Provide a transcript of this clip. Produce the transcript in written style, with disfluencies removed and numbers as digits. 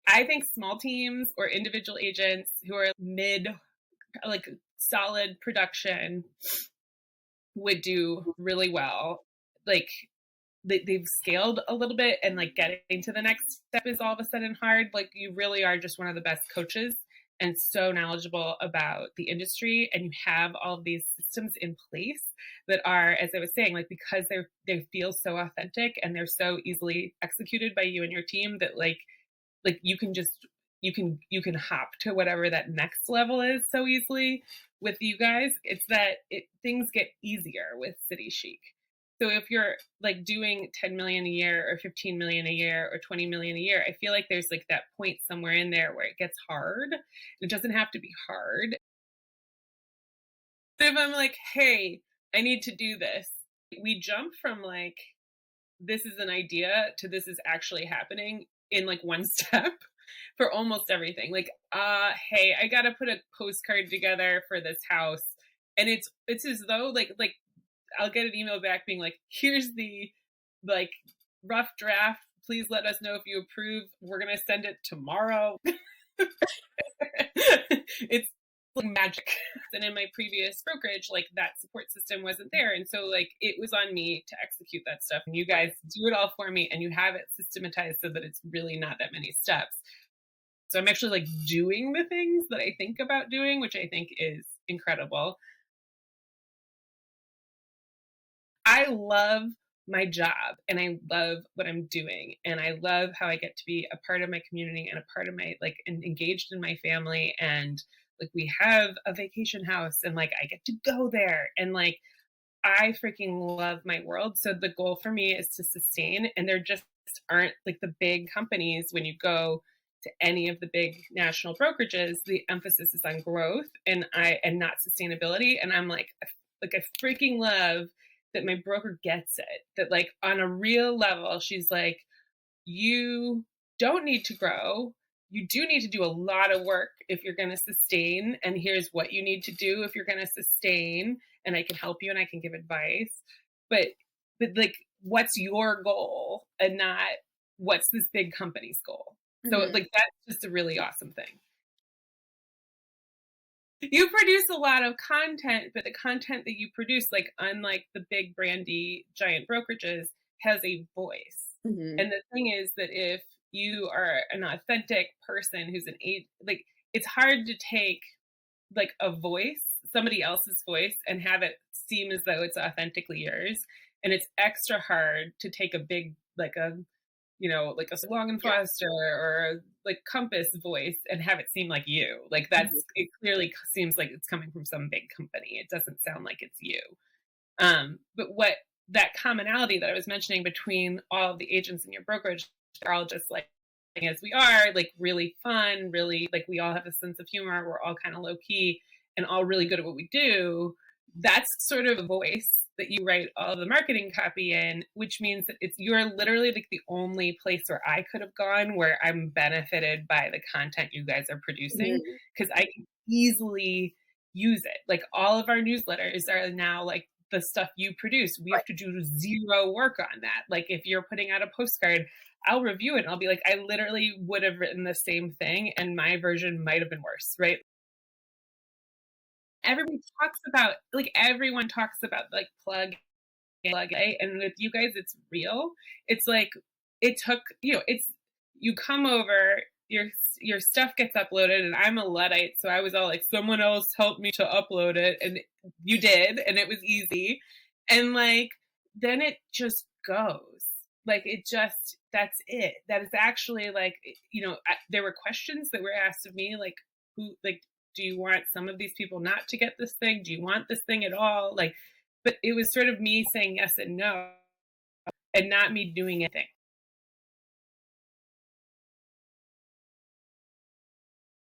I think small teams or individual agents who are mid, like solid production would do really well. Like they've scaled a little bit, and like getting to the next step is all of a sudden hard. Like you really are just one of the best coaches and so knowledgeable about the industry, and you have all of these systems in place that are, as I was saying, like because they feel so authentic and they're so easily executed by you and your team that like you can just you can hop to whatever that next level is so easily with you guys. It's that things get easier with City Chic. So if you're like doing 10 million a year or 15 million a year or 20 million a year, I feel like there's like that point somewhere in there where it gets hard. It doesn't have to be hard. So if I'm like, hey, I need to do this, we jump from like, this is an idea to this is actually happening in like one step for almost everything. Like, hey, I got to put a postcard together for this house. And it's as though like I'll get an email back being like, here's the like rough draft. Please let us know if you approve. We're going to send it tomorrow. It's like magic. And in my previous brokerage, like that support system wasn't there. And so like it was on me to execute that stuff. And you guys do it all for me, and you have it systematized so that it's really not that many steps. So I'm actually like doing the things that I think about doing, which I think is incredible. I love my job and I love what I'm doing, and I love how I get to be a part of my community and a part of my like and engaged in my family, and like we have a vacation house and like I get to go there, and like I freaking love my world. So the goal for me is to sustain, and there just aren't like the big companies. When you go to any of the big national brokerages, the emphasis is on growth and not sustainability. And I'm like I freaking love that my broker gets it. That like on a real level, she's like, you don't need to grow. You do need to do a lot of work if you're going to sustain. And here's what you need to do if you're going to sustain. And I can help you and I can give advice. But like, what's your goal and not what's this big company's goal? So like, that's just a really awesome thing. You produce a lot of content, but the content that you produce, like unlike the big brandy giant brokerages, has a voice. Mm-hmm. And the thing is that if you are an authentic person who's like it's hard to take like a voice, somebody else's voice, and have it seem as though it's authentically yours. And it's extra hard to take a big like a like a Long and Foster or like Compass voice and have it seem like you. Like it clearly seems like it's coming from some big company. It doesn't sound like it's you. But what that commonality that I was mentioning between all of the agents in your brokerage, they're all just like as we are, like really fun, really like we all have a sense of humor. We're all kind of low key and all really good at what we do. That's sort of a voice that you write all the marketing copy in, which means that you're literally like the only place where I could have gone where I'm benefited by the content you guys are producing, because I can easily use it. Like all of our newsletters are now like the stuff you produce. We have to do zero work on that. Like if you're putting out a postcard, I'll review it and I'll be like, I literally would have written the same thing and my version might have been worse, right? Everyone talks about like plug A, and with you guys it's real. It's like it took it's you come over, your stuff gets uploaded, and I'm a Luddite, so I was all like, someone else helped me to upload it, and you did, and it was easy, and like then it just goes. Like it just that's it. That is actually like there were questions that were asked of me like who like do you want some of these people not to get this thing? Do you want this thing at all? Like, but it was sort of me saying yes and no and not me doing anything.